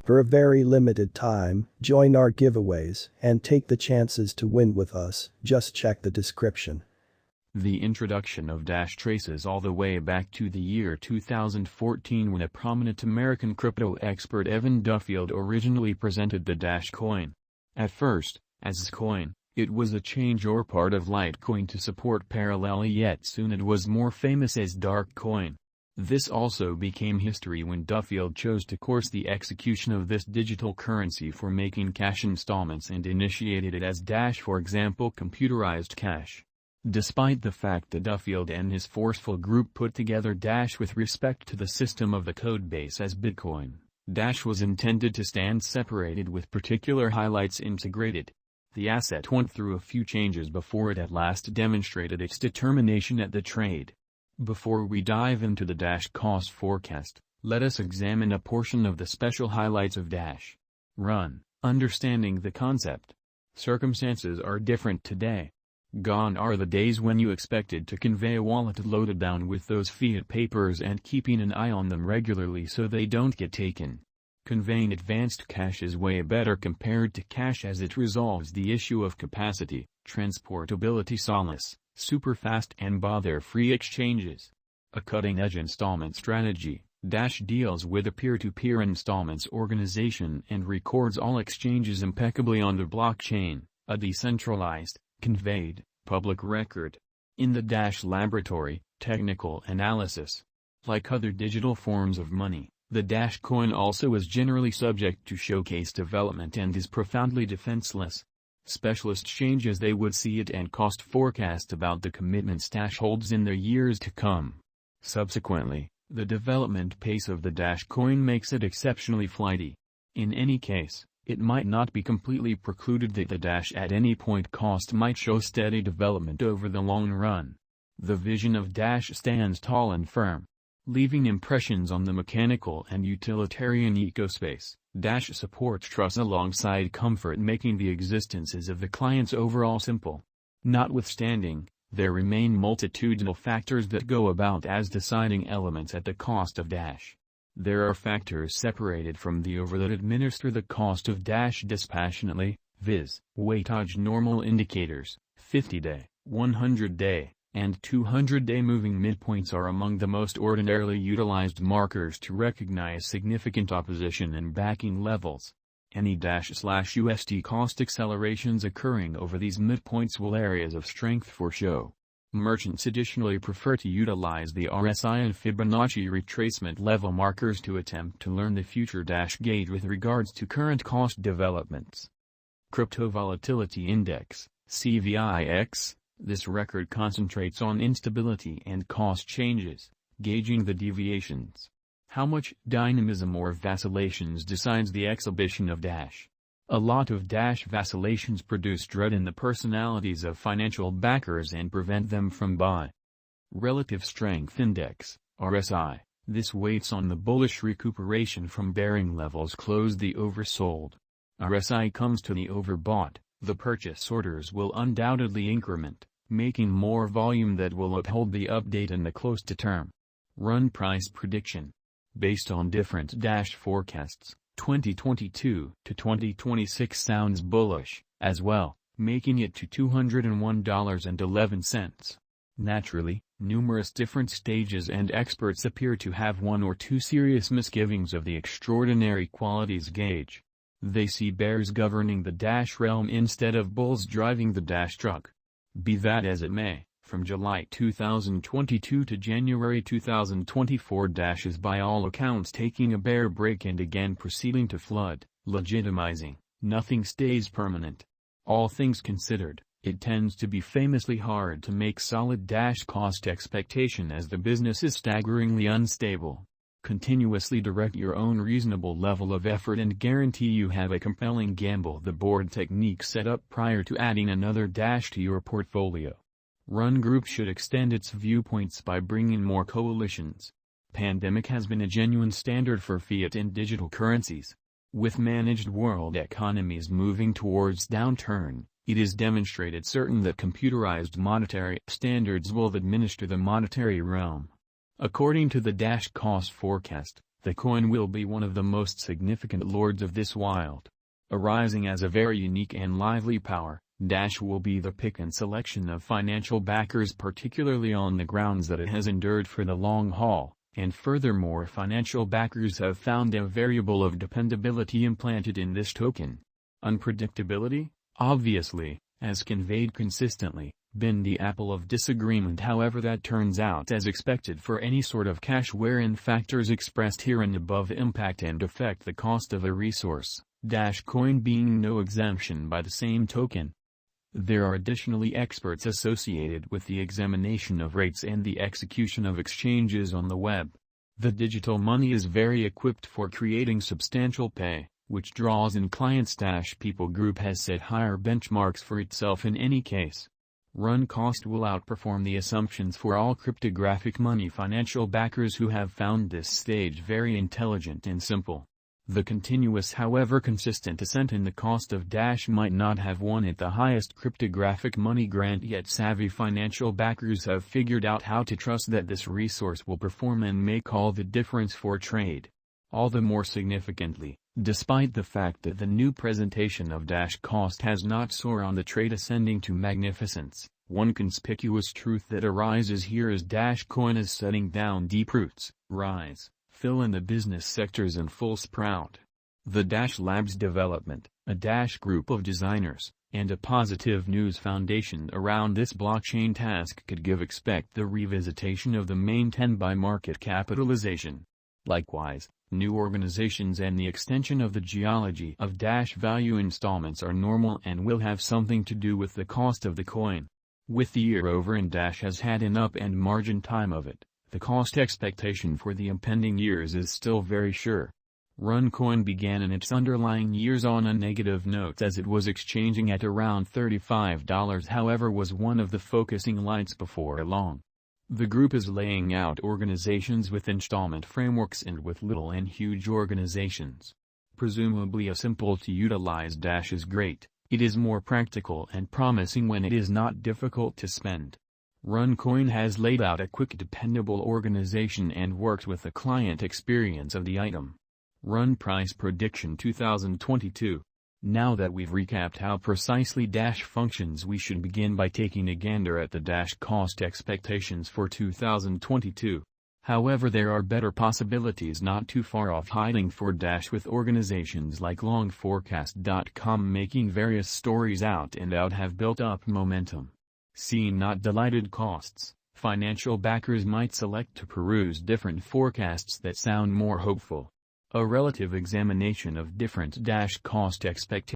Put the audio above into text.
For a very limited time, join our giveaways and take the chances to win with us. Just check the description. The introduction of Dash traces all the way back to the year 2014 when a prominent American crypto expert Evan Duffield originally presented the Dash coin. At first, as a coin, it was a change or part of Litecoin to support parallel, yet soon it was more famous as Dark Coin. This also became history when Duffield chose to course the execution of this digital currency for making cash installments and initiated it as Dash, for example, computerized cash. Despite the fact that Duffield and his forceful group put together Dash with respect to the system of the codebase as Bitcoin, Dash was intended to stand separated with particular highlights integrated. The asset went through a few changes before it at last demonstrated its determination at the trade. Before we dive into the Dash cost forecast, let us examine a portion of the special highlights of Dash. Run, understanding the concept. Circumstances are different today. Gone are the days when you expected to convey a wallet loaded down with those fiat papers and keeping an eye on them regularly so they don't get taken. Conveying advanced cash is way better compared to cash as it resolves the issue of capacity, transportability, solace, super-fast and bother-free exchanges. A cutting-edge installment strategy, Dash deals with a peer-to-peer installments organization and records all exchanges impeccably on the blockchain, a decentralized, conveyed, public record. In the Dash laboratory, technical analysis. Like other digital forms of money, the Dash coin also is generally subject to showcase development and is profoundly defenseless. Specialists change as they would see it and cost forecast about the commitments Dash holds in the years to come. Subsequently, the development pace of the Dash coin makes it exceptionally flighty. In any case, it might not be completely precluded that the Dash at any point cost might show steady development over the long run. The vision of Dash stands tall and firm. Leaving impressions on the mechanical and utilitarian ecospace, Dash supports trust alongside comfort, making the existences of the clients overall simple. Notwithstanding, there remain multitudinal factors that go about as deciding elements at the cost of Dash. There are factors separated from the over that administer the cost of Dash dispassionately, viz., weightage normal indicators, 50-day, 100-day, and 200-day moving midpoints are among the most ordinarily utilized markers to recognize significant opposition and backing levels. Any Dash/USD cost accelerations occurring over these midpoints will areas of strength for show. Merchants additionally prefer to utilize the RSI and Fibonacci retracement level markers to attempt to learn the future Dash gauge with regards to current cost developments. Crypto Volatility Index, CVIX. This record concentrates on instability and cost changes, gauging the deviations. How much dynamism or vacillations decides the exhibition of Dash. A lot of Dash vacillations produce dread in the personalities of financial backers and prevent them from buy. Relative Strength Index, RSI. This waits on the bullish recuperation from bearing levels closed the oversold. RSI comes to the overbought. The purchase orders will undoubtedly increment, making more volume that will uphold the update in the close to term. Run price prediction. Based on different Dash forecasts, 2022 to 2026 sounds bullish, as well, making it to $201.11. Naturally, numerous different stages and experts appear to have one or two serious misgivings of the extraordinary qualities gauge. They see bears governing the Dash realm instead of bulls driving the Dash truck. Be that as it may, from July 2022 to January 2024 Dash is by all accounts taking a bear break and again proceeding to flood, legitimizing, nothing stays permanent. All things considered, it tends to be famously hard to make solid Dash cost expectation as the business is staggeringly unstable. Continuously direct your own reasonable level of effort and guarantee you have a compelling gamble the board technique set up prior to adding another Dash to your portfolio. Run Group should extend its viewpoints by bringing more coalitions. Pandemic has been a genuine standard for fiat and digital currencies. With managed world economies moving towards downturn, it is demonstrated certain that computerized monetary standards will administer the monetary realm. According to the Dash cost forecast, the coin will be one of the most significant lords of this wild. Arising as a very unique and lively power, Dash will be the pick and selection of financial backers, particularly on the grounds that it has endured for the long haul, and furthermore financial backers have found a variable of dependability implanted in this token. Unpredictability, obviously, has conveyed consistently, been the apple of disagreement. However, that turns out as expected for any sort of cash wherein factors expressed here and above impact and affect the cost of a resource, Dash coin being no exemption by the same token. There are additionally experts associated with the examination of rates and the execution of exchanges on the web. The digital money is very equipped for creating substantial pay, which draws in clients. People Group has set higher benchmarks for itself in any case. Run cost will outperform the assumptions for all cryptographic money financial backers who have found this stage very intelligent and simple. The continuous however consistent ascent in the cost of Dash might not have won it the highest cryptographic money grant, yet savvy financial backers have figured out how to trust that this resource will perform and make all the difference for trade. All the more significantly, despite the fact that the new presentation of Dash cost has not soared on the trade ascending to magnificence, one conspicuous truth that arises here is Dash coin is setting down deep roots, fill in the business sectors in full sprout. The Dash Labs development, a Dash group of designers, and a positive news foundation around this blockchain task could expect the revisitation of the main 10 by market capitalization. Likewise, new organizations and the extension of the geology of Dash value installments are normal and will have something to do with the cost of the coin. With the year over and Dash has had an up and margin time of it, the cost expectation for the impending years is still very sure. Runcoin began in its underlying years on a negative note as it was exchanging at around $35, however was one of the focusing lights before long. The group is laying out organizations with installment frameworks and with little and huge organizations. Presumably a simple to utilize Dash is great, it is more practical and promising when it is not difficult to spend. Runcoin has laid out a quick dependable organization and worked with the client experience of the item. Run price prediction 2022. Now that we've recapped how precisely Dash functions, we should begin by taking a gander at the Dash cost expectations for 2022. However, there are better possibilities not too far off hiding for Dash, with organizations like longforecast.com making various stories out have built up momentum. Seen not delighted costs, financial backers might select to peruse different forecasts that sound more hopeful. A relative examination of different Dash cost expectations